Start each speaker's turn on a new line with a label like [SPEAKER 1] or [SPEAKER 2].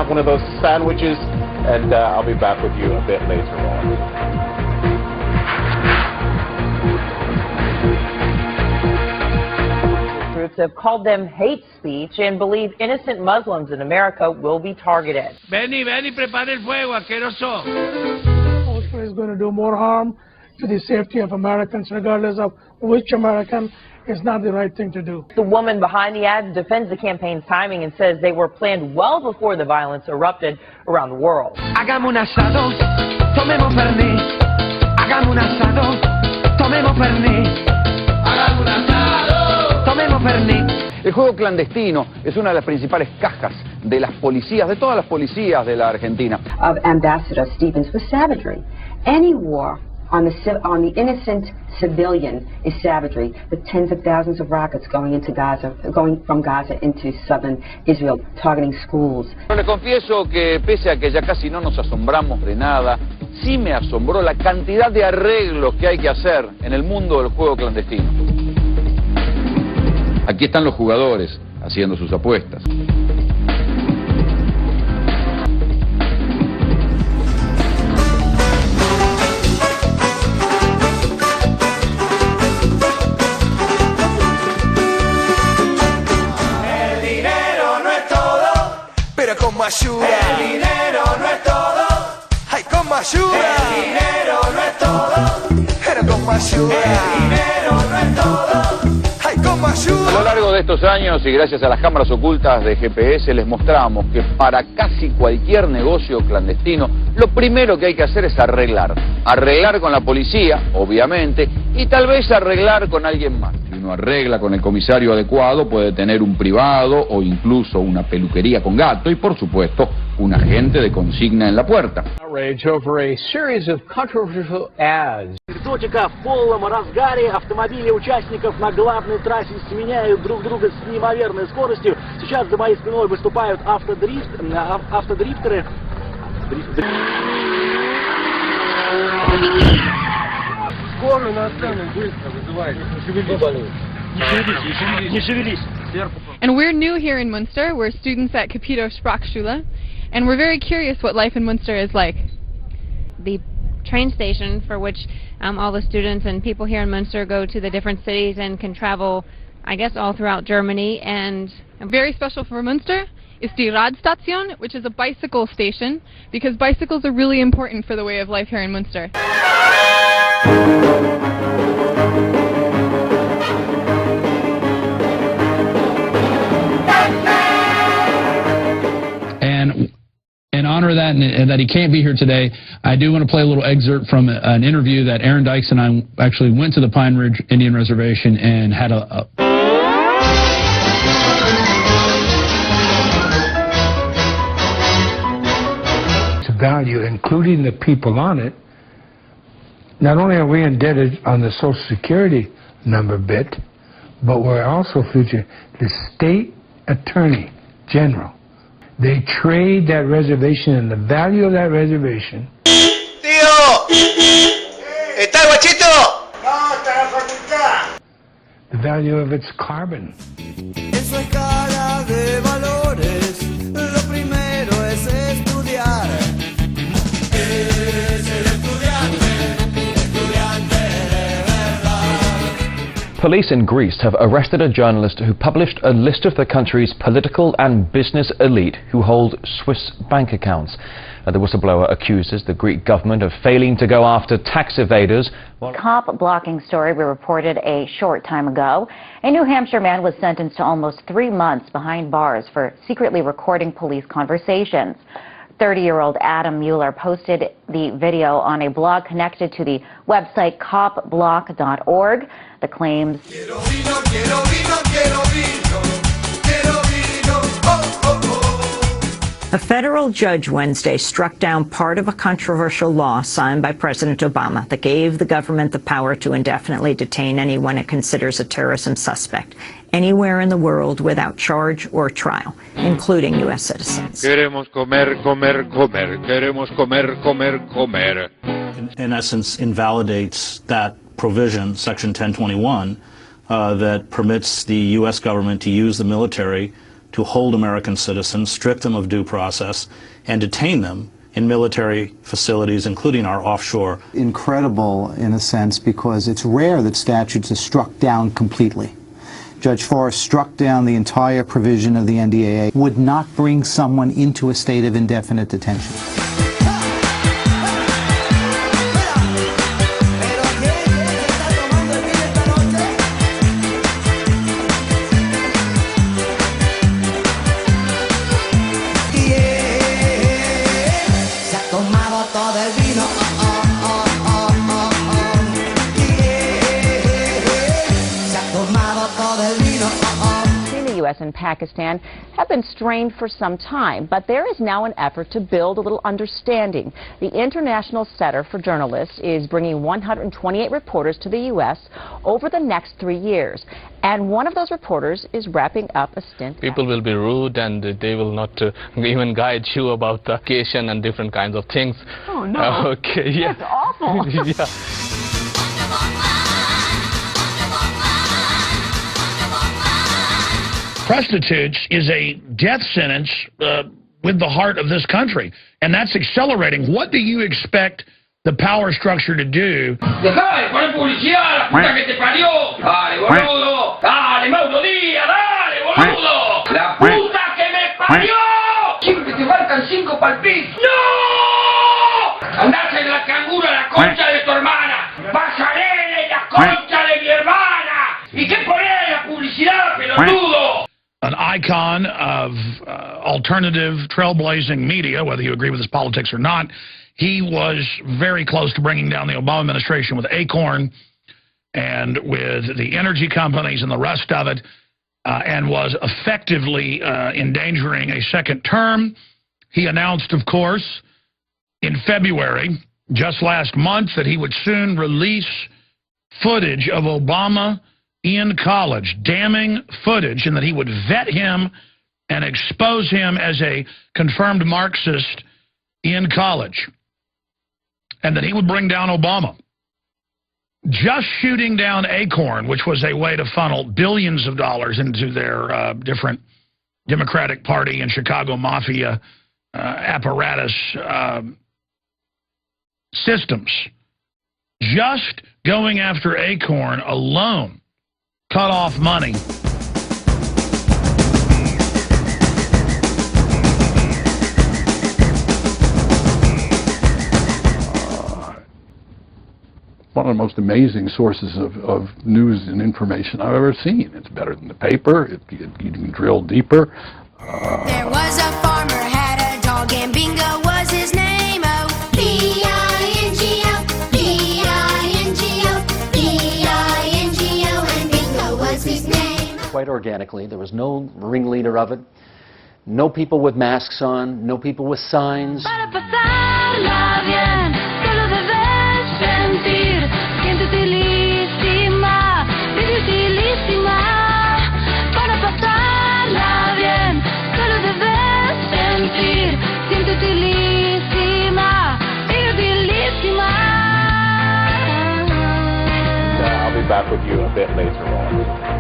[SPEAKER 1] have one of those sandwiches, and I'll be back with you a bit later on.
[SPEAKER 2] Groups have called them hate speech and believe innocent Muslims in America will be targeted.
[SPEAKER 3] Vení, prepara el fuego, asqueroso.
[SPEAKER 4] It's going to do more harm to the safety of Americans, regardless of which American. It's not the right thing to do.
[SPEAKER 2] The woman behind the ads defends the campaign's timing and says they were planned well before the violence erupted around the world.
[SPEAKER 5] Hagamos un asado, tomemos pernil. Hagamos un asado, tomemos pernil. Hagamos un asado, tomemos pernil.
[SPEAKER 6] El juego clandestino es una de las principales cajas de las policías, de todas las policías de la Argentina.
[SPEAKER 7] Of Ambassador Stevens was savagery. Any war on the innocent civilian is savagery. The tens of thousands of rockets going from Gaza into southern Israel, targeting schools.
[SPEAKER 6] Pero le confieso que pese a que ya casi no nos asombramos de nada, sí me asombró la cantidad de arreglos que hay que hacer en el mundo del juego clandestino. Aquí están los jugadores haciendo sus apuestas.
[SPEAKER 5] Ayuda. El dinero no es todo. Ay, como ayuda. El dinero no es todo. Pero como ayuda. El dinero no es todo. Ay, como ayuda.
[SPEAKER 6] A lo largo de estos años y gracias a las cámaras ocultas de GPS les mostramos que para casi cualquier negocio clandestino lo primero que hay que hacer es arreglar. Arreglar con la policía, obviamente, y tal vez arreglar con alguien más. Si uno arregla con el comisario adecuado, puede tener un privado o incluso una peluquería con gato y, por supuesto, un agente de consigna en la puerta.
[SPEAKER 1] Outrage over a series of controversial ads.
[SPEAKER 8] Экзотика в полном разгаре. Автомобили участников на главной трассе сменяют друг друга с неимоверной скоростью. Сейчас за моей спиной выступают автодрифтеры.
[SPEAKER 4] Скорую на сцену быстро вызывайте.
[SPEAKER 8] Не шевелись.
[SPEAKER 9] And we're new here in Munster. We're students at Capito Sprachschule, and we're very curious what life in Munster is like.
[SPEAKER 10] The train station for which all the students and people here in Munster go to the different cities and can travel, I guess, all throughout Germany. And
[SPEAKER 9] very special for Munster is the Radstation, which is a bicycle station, because bicycles are really important for the way of life here in Munster.
[SPEAKER 11] And in honor of that, and that he can't be here today, I do want to play a little excerpt from an interview that Aaron Dykes and I actually went to the Pine Ridge Indian Reservation and had a
[SPEAKER 12] value, including the people on it. Not only are we indebted on the Social Security number bit, but we're also future the state attorney general. They trade that reservation and the value of that reservation.
[SPEAKER 5] Tío, ¿está el guachito? No, está en la facultad.
[SPEAKER 12] The value of its carbon.
[SPEAKER 5] Eso es cara de valores. Lo primero es estudiar. Es el estudiante de verdad.
[SPEAKER 13] Police in Greece have arrested a journalist who published a list of the country's political and business elite who hold Swiss bank accounts. The whistleblower accuses the Greek government of failing to go after tax evaders.
[SPEAKER 14] Cop blocking story we reported a short time ago. A New Hampshire man was sentenced to almost 3 months behind bars for secretly recording police conversations. 30-year-old Adam Mueller posted the video on a blog connected to the website copblock.org. The claims...
[SPEAKER 15] A federal judge Wednesday struck down part of a controversial law signed by President Obama that gave the government the power to indefinitely detain anyone it considers a terrorism suspect anywhere in the world without charge or trial, including U.S. citizens.
[SPEAKER 3] Queremos comer, comer, comer. Queremos comer, comer, comer.
[SPEAKER 16] In essence, invalidates that provision, Section 1021, that permits the U.S. government to use the military to hold American citizens, strip them of due process, and detain them in military facilities, including our offshore.
[SPEAKER 17] Incredible, in a sense, because it's rare that statutes are struck down completely. Judge Forrest struck down the entire provision of the NDAA, would not bring someone into a state of indefinite detention.
[SPEAKER 18] And Pakistan have been strained for some time, but there is now an effort to build a little understanding. The International Center for Journalists is bringing 128 reporters to the U.S. over the next 3 years, and one of those reporters is wrapping up a stint.
[SPEAKER 19] People will be rude, and they will not even guide you about the occasion and different kinds of things.
[SPEAKER 18] Oh no!
[SPEAKER 19] Okay, yeah.
[SPEAKER 18] That's awful.
[SPEAKER 19] Yeah.
[SPEAKER 20] Prostitutes is a death sentence with the heart of this country, and that's accelerating. What do you expect the power structure to do?
[SPEAKER 21] Dejá de poner publicidad, la puta que te parió. Dale, boludo. Dale, Mauro Díaz, dale, boludo. La puta que me parió. Siempre te faltan 5 palpis. ¡No! Andás en la cangura, la concha de tu hermana. Pasarela y la concha de mi hermana. ¿Y qué poner en la publicidad, pelotudo?
[SPEAKER 20] An icon of alternative, trailblazing media, whether you agree with his politics or not. He was very close to bringing down the Obama administration with Acorn and with the energy companies and the rest of it, and was effectively endangering a second term. He announced, of course, in February, just last month, that he would soon release footage of Obama in college, damning footage, and that he would vet him and expose him as a confirmed Marxist in college, and that he would bring down Obama. Just shooting down Acorn, which was a way to funnel billions of dollars into their different Democratic Party and Chicago Mafia apparatus systems. Just going after Acorn alone cut off money.
[SPEAKER 22] One of the most amazing sources of news and information I've ever seen. It's better than the paper. You can drill deeper.
[SPEAKER 5] There was a farmer, had a dog, and Bingo was his name. Oh, B-I-N-G-O, B-I-N-G-O, B-I-N-G-O, and Bingo was his name.
[SPEAKER 23] Quite organically. There was no ringleader of it. No people with masks on. No people with signs.
[SPEAKER 5] Para pasarla bien, te lo debes sentir. Siéntete utilísima, vive utilísima. Para pasarla bien, te lo debes sentir. Siéntete utilísima, vive utilísima.
[SPEAKER 1] I'll be back with you a bit later on.